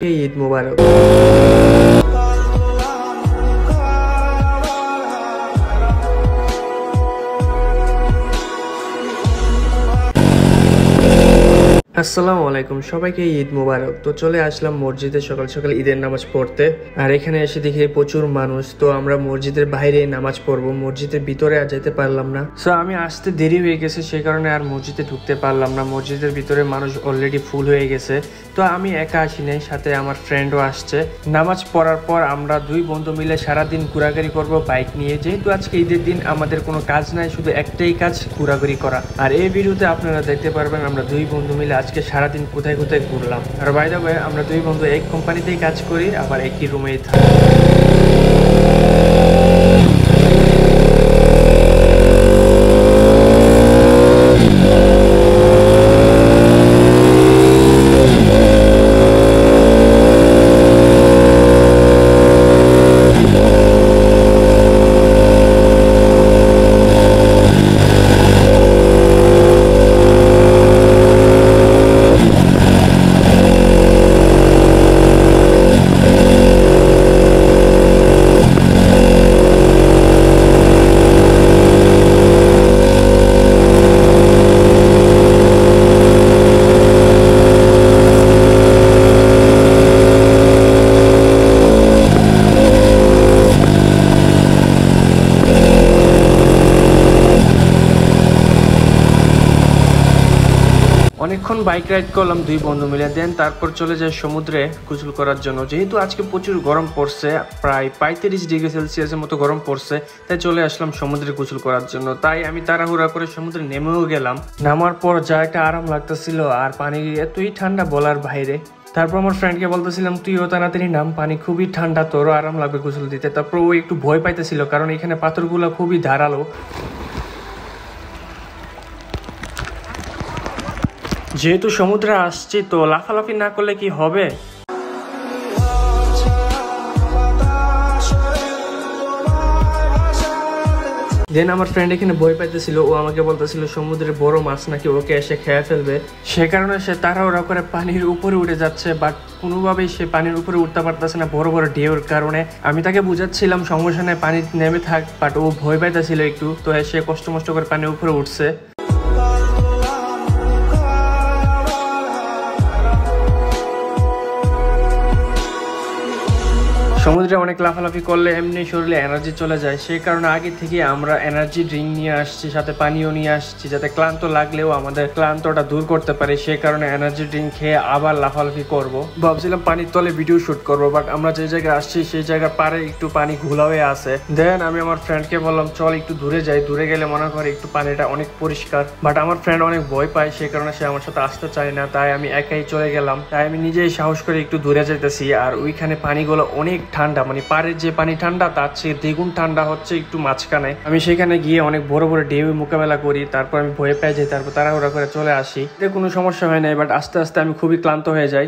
ঈদ মোবারক। আসসালামু আলাইকুম, সবাইকে ঈদ মোবারক। তো চলে আসলাম মসজিদে সকাল সকাল ঈদের নামাজ পড়তে। আর এখানে এসে দেখি প্রচুর মানুষ। তো আমরা মসজিদের বাইরে নামাজ পড়বো, মসজিদের ভিতরে আর যেতে পারলাম না। সো আমি আসতে দেরি হয়ে গেছে, সেই কারণে আর মসজিদে ঢুকতে পারলাম না। মসজিদের ভিতরে মানুষ অলরেডি ফুল হয়ে গেছে। তো আমি একা আসি নাই, সাথে আমার ফ্রেন্ডও আসছে। নামাজ পড়ার পর আমরা দুই বন্ধু মিলে সারাদিন ঘোরাঘুরি করব বাইক নিয়ে। যেহেতু আজকে ঈদের দিন, আমাদের কোনো কাজ নাই, শুধু একটাই কাজ, ঘোরাঘুরি করা। আর এই ভিডিওতে আপনারা দেখতে পারবেন আমরা দুই বন্ধু মিলে আজকে সারাদিন কোথায় কোথায় ঘুরলাম। আর বাই দ্য ওয়ে, আমরা দুই বন্ধু এক কোম্পানিতেই কাজ করি, আবার একই রুমেই থাকি। অনেকক্ষণ বাইক রাইড করলাম দুই বন্ধু মিলে, দেন তারপর চলে যায় সমুদ্রে গোসল করার জন্য। যেহেতু আজকে প্রচুর গরম পড়ছে, প্রায় 35 ডিগ্রি সেলসিয়াসের মতো গরম পড়ছে, তাই চলে আসলাম সমুদ্রে গোসল করার জন্য। তাই আমি তাড়াহুড়া করে সমুদ্রে নেমেও গেলাম। নামার পর যা একটা আরাম লাগতেছিল, আর পানি এতই ঠান্ডা বলার বাইরে। তারপর আমার ফ্রেন্ডকে বলতেছিলাম, তুইও তাড়াতাড়ি নাম, পানি খুবই ঠান্ডা, তোরও আরাম লাগবে গোসল দিতে। তারপর ও একটু ভয় পাইতেছিল, কারণ এখানে পাথরগুলো খুবই ধারালো। যেহেতু সমুদ্রে আসছি, তো লাফালাফি না করলে কি হবে। দেন আমার ফ্রেন্ড এখানে ভয় পাইতেছিল, ও আমাকে বলতেছিল সমুদ্রে বড় মাছ নাকি ওকে এসে খেয়ে ফেলবে। সে কারণে সে তাড়াহুড়া করে পানির উপরে উঠে যাচ্ছে, বাট কোনোভাবেই সে পানির উপরে উঠতে পারতেছে না বড় বড় ঢেউর কারণে। আমি তাকে বুঝাচ্ছিলাম সমস্যা নেই, পানি নেমে থাক, বাট ও ভয় পাইতেছিল একটু। তো সে কষ্ট মষ্ট করে পানির উপরে উঠছে। সমুদ্রে অনেক লাফালাফি করলে এমনি শরীরে এনার্জি চলে যায়, সেই কারণে আগে থেকে আমরা এনার্জি ড্রিঙ্ক নিয়ে আসছি, সাথে পানিও নিয়ে আসছি, যাতে ক্লান্ত লাগলেও আমাদের ক্লান্তটা দূর করতে পারি। সেই কারণে এনার্জি ড্রিঙ্ক খেয়ে আবার লাফালাফি করব। ভাবছিলাম পানির তলে ভিডিও শুট করব, বাট আমরা যে জায়গায় আসছি সেই জায়গার পারে একটু পানি ঘোলা হয়ে আছে। দেন আমি আমার ফ্রেন্ডকে বললাম, চল একটু দূরে যাই। দূরে গেলে মনে করি একটু পানিটা অনেক পরিষ্কার, বাট আমার ফ্রেন্ড অনেক ভয় পায়, সেই কারণে সে আমার সাথে আসতে চায় না। তাই আমি একাই চলে গেলাম। তাই আমি নিজেই সাহস করে একটু দূরে যেতেছি। আর ওইখানে পানিগুলো অনেক ঠান্ডা, মানে পাড়ের যে পানি ঠান্ডা, তার চেয়ে দ্বিগুণ ঠান্ডা হচ্ছে একটু মাঝখানে। আমি সেখানে গিয়ে অনেক বড় বড় ঢেউ মোকাবেলা করি, তারপর আমি ভয় পেয়ে যাই, তারপর তাড়াহুড়া করে চলে আসি। এতে কোনো সমস্যা হয় নাই, বাট আস্তে আস্তে আমি খুবই ক্লান্ত হয়ে যাই।